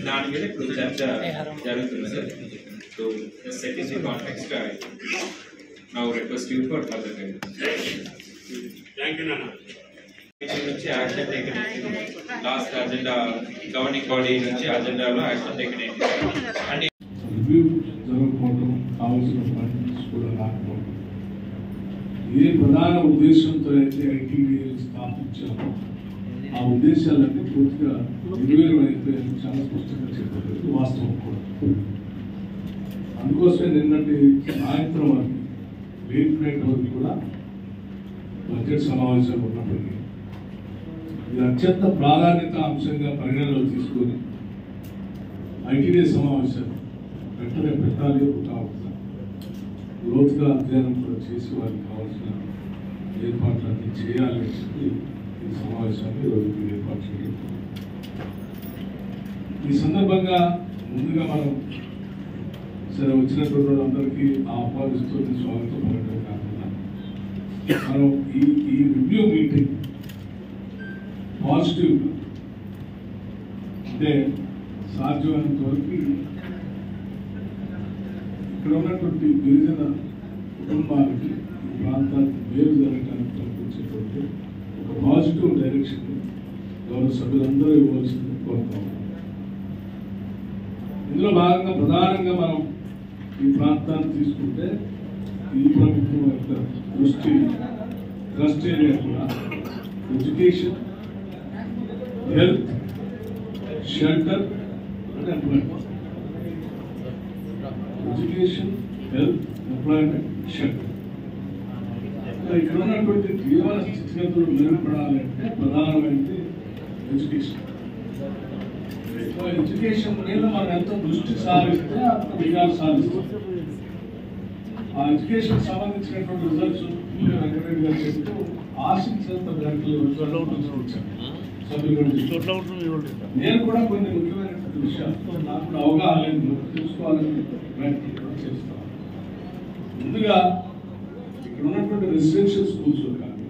దాని మీద ఇప్పుడు చర్చ జరుగుతుంది sir. So set is the context. Now request you for further guidance. Thank you నాన్న. నుంచి action taken last agenda governing body నుంచి అజెండాలో యాక్షన్ టేకన్ అంటే రివ్యూ జరగకపోవడం, కావాల్సిన ఫండ్స్ కూడా రాకపోవడం, ఏ ప్రధాన ఉద్దేశంతో అయితే ఐటీడీఏ స్థాపించామో ఆ ఉద్దేశాలన్నీ పూర్తిగా నెరవేరమైపోయాయని చాలా స్పష్టంగా చెప్పలేదు, వాస్తవం కూడా. అందుకోసమే నిన్నటి సాయంత్రం వరకు లేట్ నైట్ వరకు కూడా బడ్జెట్ సమావేశాలు ఉన్నప్పటికీ ఇది అత్యంత ప్రాధాన్యత అంశంగా పరిగణనలో తీసుకొని ఐటీడీఏ సమావేశాలు వెంటనే పెట్టాలి, కావచ్చు లోతుగా అధ్యయనం కూడా చేసి వారికి కావాల్సిన ఏర్పాట్లన్నీ చేయాలి అని చెప్పి ఈ సమావేశాన్ని ఈరోజు ఏర్పాటు చేయడం. ఈ సందర్భంగా ముందుగా మనం సరే వచ్చినటువంటి వాళ్ళందరికీ ఆహ్వానిస్తూ స్వాగతం పలకడం కాకుండా మనం ఈ రివ్యూ మీటింగ్ పాజిటివ్గా అంటే సాధ్యమైనంత వరకు ఇక్కడ ఉన్నటువంటి గిరిజన కుటుంబాలకి ఈ ప్రాంతానికి మేలు జరగడానికి కనిపించేటువంటి ఒక పాజిటివ్ డైరెక్షన్ గౌరవ సభ్యులందరూ ఇవ్వాల్సింది కోరుతా ఉన్నాం. ఇందులో భాగంగా ప్రధానంగా మనం ఈ ప్రాంతాన్ని తీసుకుంటే ఈ ప్రభుత్వం యొక్క దృష్టి ట్రస్ట్ ఏరియా కూడా education, health, shelter and employment. Education, health, employment, shelter. ఇక్కడ ఉన్నటువంటి జీవన స్థితిగతులు మెరుగుపడాలంటే ప్రధానమైనది ఎడ్యుకేషన్. ఎడ్యుకేషన్ మీద మనం ఎంత దృష్టి సారిస్తే అంత విజయాలు సాధిస్తాం. ఆ ఎడ్యుకేషన్ సంబంధించినటువంటి రిజల్ట్స్ వెంకటరెడ్డి గారు చెప్తూ ఆశించినంత నేను కూడా కొన్ని ముఖ్యమైనటువంటి విషయాలు నాకు కూడా అవగాహన లేదు, తెలుసుకోవాలని ప్రయత్నం చేస్తాను. ముందుగా ఇక్కడ ఉన్నటువంటి రెసిడెన్షియల్ స్కూల్స్ కానీ